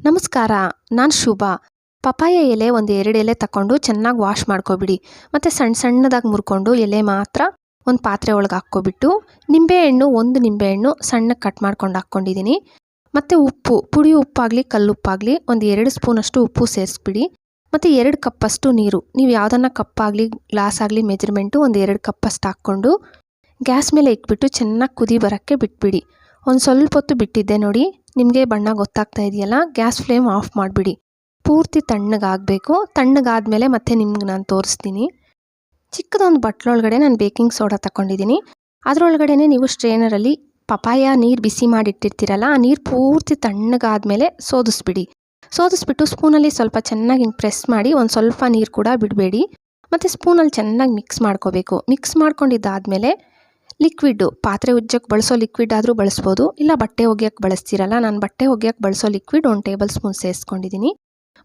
ನಮಸ್ಕಾರ, ನಾನು ಶುಭಾ. ಪಪಾಯ ಎಲೆ ಒಂದು 2 ಎಲೆ ತಗೊಂಡು ಚೆನ್ನಾಗಿ ವಾಶ್ ಮಾಡ್ಕೊಬಿಡಿ. ಮತ್ತು ಸಣ್ಣದಾಗಿ ಮುರ್ಕೊಂಡು ಎಲೆ ಮಾತ್ರ ಒಂದು ಪಾತ್ರೆ ಒಳಗೆ ಹಾಕ್ಕೊಬಿಟ್ಟು, ನಿಂಬೆಹಣ್ಣು 1 ನಿಂಬೆಹಣ್ಣು ಸಣ್ಣಗೆ ಕಟ್ ಮಾಡ್ಕೊಂಡು ಹಾಕ್ಕೊಂಡಿದ್ದೀನಿ. ಮತ್ತು ಉಪ್ಪು, ಪುಡಿ ಉಪ್ಪಾಗಲಿ ಕಲ್ಲುಪ್ಪಾಗಲಿ ಒಂದು 2 ಸ್ಪೂನಷ್ಟು ಉಪ್ಪು ಸೇರಿಸ್ಬಿಡಿ. ಮತ್ತು 2 ಕಪ್ಪಷ್ಟು ನೀರು, ನೀವು ಯಾವುದನ್ನು ಕಪ್ಪಾಗಲಿ ಗ್ಲಾಸ್ ಆಗಲಿ ಮೆಜರ್ಮೆಂಟು ಒಂದು 2 ಕಪ್ಪಷ್ಟು ಹಾಕ್ಕೊಂಡು ಗ್ಯಾಸ್ ಮೇಲೆ ಇಟ್ಬಿಟ್ಟು ಚೆನ್ನಾಗಿ ಕುದಿ ಬರೋಕ್ಕೆ ಬಿಟ್ಬಿಡಿ. ಒಂದು ಸ್ವಲ್ಪ ಹೊತ್ತು ಬಿಟ್ಟಿದ್ದೆ ನೋಡಿ, ನಿಮಗೆ ಬಣ್ಣ ಗೊತ್ತಾಗ್ತಾ ಇದೆಯಲ್ಲ, ಗ್ಯಾಸ್ ಫ್ಲೇಮ್ ಆಫ್ ಮಾಡಿಬಿಡಿ. ಪೂರ್ತಿ ತಣ್ಣಗಾಗಬೇಕು. ತಣ್ಣಗಾದ್ಮೇಲೆ ಮತ್ತೆ ನಿಮ್ಗೆ ನಾನು ತೋರಿಸ್ತೀನಿ. ಚಿಕ್ಕದೊಂದು ಬಟ್ಲೊಳಗಡೆ ನಾನು ಬೇಕಿಂಗ್ ಸೋಡಾ ತಗೊಂಡಿದ್ದೀನಿ. ಅದರೊಳಗಡೆ ನೀವು ಸ್ಟ್ರೇನರಲ್ಲಿ ಪಪಾಯ ನೀರು ಬಿಸಿ ಮಾಡಿಟ್ಟಿರ್ತೀರಲ್ಲ, ಆ ನೀರು ಪೂರ್ತಿ ತಣ್ಣಗಾದ್ಮೇಲೆ ಸೋದಿಸ್ಬಿಟ್ಟು ಸ್ಪೂನಲ್ಲಿ ಸ್ವಲ್ಪ ಚೆನ್ನಾಗಿ ಹಿಂಗೆ ಪ್ರೆಸ್ ಮಾಡಿ ಒಂದು ಸ್ವಲ್ಪ ನೀರು ಕೂಡ ಬಿಡಬೇಡಿ. ಮತ್ತು ಸ್ಪೂನಲ್ಲಿ ಚೆನ್ನಾಗಿ ಮಿಕ್ಸ್ ಮಾಡ್ಕೋಬೇಕು. ಮಿಕ್ಸ್ ಮಾಡ್ಕೊಂಡಿದ್ದಾದಮೇಲೆ ಲಿಕ್ವಿಡ್ಡು, ಪಾತ್ರೆ ಉಜ್ಜಕ್ಕೆ ಬಳಸೋ ಲಿಕ್ವಿಡ್ ಆದರೂ ಬಳಸ್ಬೋದು, ಇಲ್ಲ ಬಟ್ಟೆ ಒಗೆಯೋಕ್ಕೆ ಬಳಸ್ತೀರಲ್ಲ, ನಾನು ಬಟ್ಟೆ ಒಗೆಯೋಕ್ಕೆ ಬಳಸೋ ಲಿಕ್ವಿಡ್ 1 ಟೇಬಲ್ ಸ್ಪೂನ್ ಸೇರಿಸ್ಕೊಂಡಿದ್ದೀನಿ.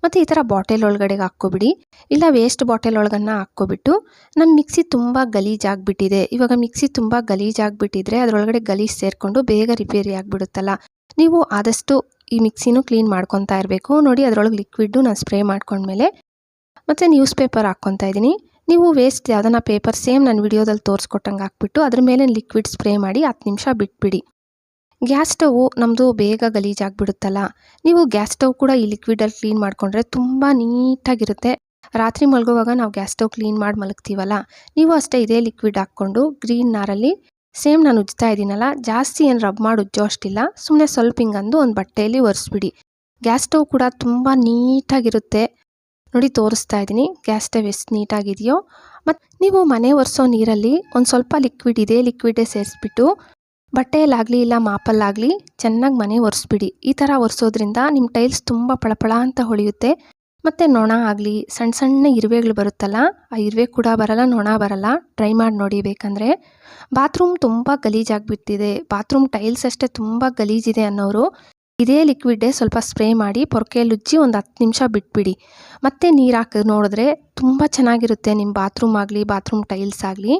ಮತ್ತು ಈ ಥರ ಬಾಟಲ್ ಒಳಗಡೆಗೆ ಹಾಕ್ಕೊಬಿಡಿ, ಇಲ್ಲ ವೇಸ್ಟ್ ಬಾಟಲ್ ಒಳಗನ್ನ ಹಾಕ್ಕೊಬಿಟ್ಟು. ನಮ್ಮ ಮಿಕ್ಸಿ ತುಂಬ ಗಲೀಜಾಗಿಬಿಟ್ಟಿದೆ. ಇವಾಗ ಮಿಕ್ಸಿ ತುಂಬ ಗಲೀಜಾಗಿಬಿಟ್ಟಿದ್ರೆ ಅದರೊಳಗಡೆ ಗಲೀಜು ಸೇರಿಕೊಂಡು ಬೇಗ ರಿಪೇರಿ ಆಗಿಬಿಡುತ್ತಲ್ಲ. ನೀವು ಆದಷ್ಟು ಈ ಮಿಕ್ಸಿನೂ ಕ್ಲೀನ್ ಮಾಡ್ಕೊತಾ ಇರಬೇಕು. ನೋಡಿ, ಅದರೊಳಗೆ ಲಿಕ್ವಿಡ್ಡು ನಾನು ಸ್ಪ್ರೇ ಮಾಡ್ಕೊಂಡ್ಮೇಲೆ ಮತ್ತು ನ್ಯೂಸ್ ಪೇಪರ್ ಹಾಕ್ಕೊತಾ ಇದ್ದೀನಿ. ನೀವು ವೇಸ್ಟ್ ಯಾವುದನ್ನ ಪೇಪರ್ ಸೇಮ್ ನಾನು ವಿಡಿಯೋದಲ್ಲಿ ತೋರಿಸ್ಕೊಟ್ಟಂಗೆ ಹಾಕ್ಬಿಟ್ಟು ಅದ್ರ ಮೇಲೆ ಲಿಕ್ವಿಡ್ ಸ್ಪ್ರೇ ಮಾಡಿ 10 ನಿಮಿಷ ಬಿಟ್ಬಿಡಿ. ಗ್ಯಾಸ್ ಸ್ಟವ್ ನಮ್ಮದು ಬೇಗ ಗಲೀಜಾಗಿಬಿಡುತ್ತಲ್ಲ, ನೀವು ಗ್ಯಾಸ್ ಸ್ಟವ್ ಕೂಡ ಈ ಲಿಕ್ವಿಡಲ್ಲಿ ಕ್ಲೀನ್ ಮಾಡಿಕೊಂಡ್ರೆ ತುಂಬ ನೀಟಾಗಿರುತ್ತೆ. ರಾತ್ರಿ ಮಲಗುವಾಗ ನಾವು ಗ್ಯಾಸ್ ಸ್ಟವ್ ಕ್ಲೀನ್ ಮಾಡಿ ಮಲಗ್ತೀವಲ್ಲ, ನೀವು ಅಷ್ಟೇ ಇದೇ ಲಿಕ್ವಿಡ್ ಹಾಕ್ಕೊಂಡು ಗ್ರೀನ್ ನಾರಲ್ಲಿ ಸೇಮ್ ನಾನು ಉಜ್ತಾ ಇದ್ದೀನಲ್ಲ, ಜಾಸ್ತಿ ಏನು ರಬ್ ಮಾಡಿ ಉಜ್ಜೋ ಅಷ್ಟಿಲ್ಲ, ಸುಮ್ಮನೆ ಸ್ವಲ್ಪ ಹಿಂಗಂದು ಒಂದು ಬಟ್ಟೆಯಲ್ಲಿ ಒರೆಸ್ಬಿಡಿ. ಗ್ಯಾಸ್ ಸ್ಟವ್ ಕೂಡ ತುಂಬ ನೀಟಾಗಿರುತ್ತೆ. ನೋಡಿ, ತೋರಿಸ್ತಾ ಇದ್ದೀನಿ ಗ್ಯಾಸ್ ಸ್ಟವ್ ಎಷ್ಟು ನೀಟಾಗಿದೆಯೋ. ಮತ್ತು ನೀವು ಮನೆ ಒರೆಸೋ ನೀರಲ್ಲಿ ಒಂದು ಸ್ವಲ್ಪ ಇದೇ ಲಿಕ್ವಿಡೇ ಸೇರಿಸ್ಬಿಟ್ಟು ಬಟ್ಟೆಯಲ್ಲಾಗಲಿ ಇಲ್ಲ ಮಾಪಲ್ಲಾಗಲಿ ಚೆನ್ನಾಗಿ ಮನೆ ಒರೆಸ್ಬಿಡಿ. ಈ ಥರ ಒರೆಸೋದ್ರಿಂದ ನಿಮ್ಮ ಟೈಲ್ಸ್ ತುಂಬ ಪಳಪಳ ಅಂತ ಹೊಳೆಯುತ್ತೆ. ಮತ್ತು ನೊಣ ಆಗಲಿ ಸಣ್ಣ ಇರುವೆಗಳು ಬರುತ್ತಲ್ಲ, ಆ ಇರುವೆ ಕೂಡ ಬರಲ್ಲ, ನೊಣ ಬರಲ್ಲ. ಟ್ರೈ ಮಾಡಿ ನೋಡಿ ಬೇಕಂದರೆ. ಬಾತ್ರೂಮ್ ತುಂಬ ಗಲೀಜಾಗಿಬಿಟ್ಟಿದೆ, ಬಾತ್ರೂಮ್ ಟೈಲ್ಸ್ ಅಷ್ಟೇ ತುಂಬ ಗಲೀಜಿದೆ ಅನ್ನೋರು ಇದೇ ಲಿಕ್ವಿಡ್ಡೇ ಸ್ವಲ್ಪ ಸ್ಪ್ರೇ ಮಾಡಿ ಪೊರ್ಕೆಯಲ್ಲಿ ಉಜ್ಜಿ ಒಂದು 10 ನಿಮಿಷ ಬಿಟ್ಬಿಡಿ. ಮತ್ತೆ ನೀರು ಹಾಕಿ ನೋಡಿದ್ರೆ ತುಂಬ ಚೆನ್ನಾಗಿರುತ್ತೆ ನಿಮ್ಮ ಬಾತ್ರೂಮ್ ಆಗಲಿ ಬಾತ್ರೂಮ್ ಟೈಲ್ಸ್ ಆಗಲಿ.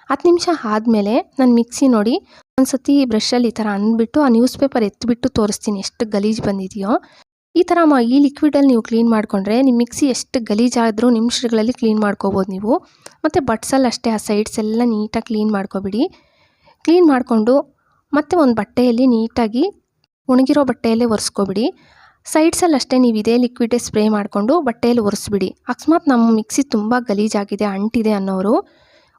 10 ನಿಮಿಷ ಆದಮೇಲೆ ನಾನು ಮಿಕ್ಸಿ ನೋಡಿ ಒಂದು ಸತಿ ಬ್ರಷಲ್ಲಿ ಈ ಥರ ಅಂದ್ಬಿಟ್ಟು ಆ ನ್ಯೂಸ್ ಪೇಪರ್ ಎತ್ತಿಬಿಟ್ಟು ತೋರಿಸ್ತೀನಿ ಎಷ್ಟು ಗಲೀಜು ಬಂದಿದೆಯೋ. ಈ ಥರ ಈ ಲಿಕ್ವಿಡಲ್ಲಿ ನೀವು ಕ್ಲೀನ್ ಮಾಡಿಕೊಂಡ್ರೆ ನಿಮ್ಮ ಮಿಕ್ಸಿ ಎಷ್ಟು ಗಲೀಜಾದರೂ ನಿಮಿಷಗಳಲ್ಲಿ ಕ್ಲೀನ್ ಮಾಡ್ಕೋಬೋದು ನೀವು. ಮತ್ತು ಬಟ್ಸಲ್ಲಿ ಅಷ್ಟೇ ಆ ಸೈಡ್ಸ್ ಎಲ್ಲ ನೀಟಾಗಿ ಕ್ಲೀನ್ ಮಾಡ್ಕೊಬಿಡಿ. ಕ್ಲೀನ್ ಮಾಡಿಕೊಂಡು ಮತ್ತೆ ಒಂದು ಬಟ್ಟೆಯಲ್ಲಿ ನೀಟಾಗಿ ಒಣಗಿರೋ ಬಟ್ಟೆಯಲ್ಲೇ ಒರೆಸ್ಕೊಬಿಡಿ. ಸೈಡ್ಸಲ್ಲಿ ಅಷ್ಟೇ ನೀವು ಇದೇ ಲಿಕ್ವಿಡೇ ಸ್ಪ್ರೇ ಮಾಡಿಕೊಂಡು ಬಟ್ಟೆಯಲ್ಲಿ ಒರೆಸ್ಬಿಡಿ. ಅಕಸ್ಮಾತ್ ನಮ್ಮ ಮಿಕ್ಸಿ ತುಂಬ ಗಲೀಜಾಗಿದೆ ಅಂಟಿದೆ ಅನ್ನೋರು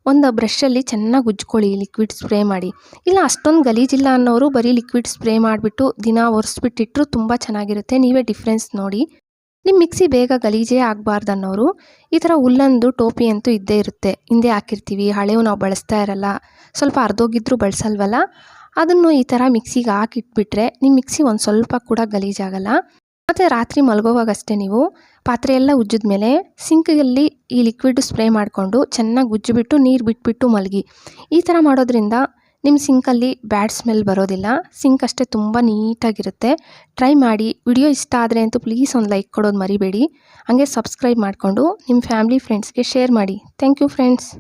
ಒಂದು ಬ್ರಷಲ್ಲಿ ಚೆನ್ನಾಗಿ ಉಜ್ಕೊಳ್ಳಿ ಲಿಕ್ವಿಡ್ ಸ್ಪ್ರೇ ಮಾಡಿ. ಇಲ್ಲ ಅಷ್ಟೊಂದು ಗಲೀಜಿಲ್ಲ ಅನ್ನೋರು ಬರೀ ಲಿಕ್ವಿಡ್ ಸ್ಪ್ರೇ ಮಾಡಿಬಿಟ್ಟು ದಿನ ಒರೆಸ್ಬಿಟ್ಟಿಟ್ರು ತುಂಬ ಚೆನ್ನಾಗಿರುತ್ತೆ. ನೀವೇ ಡಿಫ್ರೆನ್ಸ್ ನೋಡಿ. ನಿಮ್ಮ ಮಿಕ್ಸಿ ಬೇಗ ಗಲೀಜೇ ಆಗಬಾರ್ದು ಅನ್ನೋರು ಈ ಥರ ಹುಲ್ಲಂದು ಟೋಪಿ ಅಂತೂ ಇದ್ದೇ ಇರುತ್ತೆ, ಹಿಂದೆ ಹಾಕಿರ್ತೀವಿ, ಹಳೆವು ನಾವು ಬಳಸ್ತಾ ಇರಲ್ಲ, ಸ್ವಲ್ಪ ಅರ್ಧೋಗಿದ್ರೂ ಬಳಸಲ್ವಲ್ಲ, ಅದನ್ನು ಈ ಥರ ಮಿಕ್ಸಿಗೆ ಹಾಕಿಟ್ಬಿಟ್ರೆ ನಿಮ್ಮ ಮಿಕ್ಸಿ ಒಂದು ಸ್ವಲ್ಪ ಕೂಡ ಗಲೀಜಾಗಲ್ಲ. ಮತ್ತು ರಾತ್ರಿ ಮಲಗೋವಾಗ ಅಷ್ಟೇ ನೀವು ಪಾತ್ರೆ ಎಲ್ಲ ಉಜ್ಜಿದ್ಮೇಲೆ ಸಿಂಕಲ್ಲಿ ಈ ಲಿಕ್ವಿಡ್ ಸ್ಪ್ರೇ ಮಾಡಿಕೊಂಡು ಚೆನ್ನಾಗಿ ಉಜ್ಜಿಬಿಟ್ಟು ನೀರು ಬಿಟ್ಬಿಟ್ಟು ಮಲಗಿ. ಈ ಥರ ಮಾಡೋದ್ರಿಂದ ನಿಮ್ಮ ಸಿಂಕಲ್ಲಿ ಬ್ಯಾಡ್ ಸ್ಮೆಲ್ ಬರೋದಿಲ್ಲ. ಸಿಂಕ್ ಅಷ್ಟೇ ತುಂಬ ನೀಟಾಗಿರುತ್ತೆ. ಟ್ರೈ ಮಾಡಿ. ವಿಡಿಯೋ ಇಷ್ಟ ಆದರೆ ಅಂತೂ ಪ್ಲೀಸ್ ಒಂದು ಲೈಕ್ ಕೊಡೋದು ಮರಿಬೇಡಿ. ಹಾಗೆ ಸಬ್ಸ್ಕ್ರೈಬ್ ಮಾಡಿಕೊಂಡು ನಿಮ್ಮ ಫ್ಯಾಮಿಲಿ ಫ್ರೆಂಡ್ಸ್ಗೆ ಶೇರ್ ಮಾಡಿ. Thank you friends.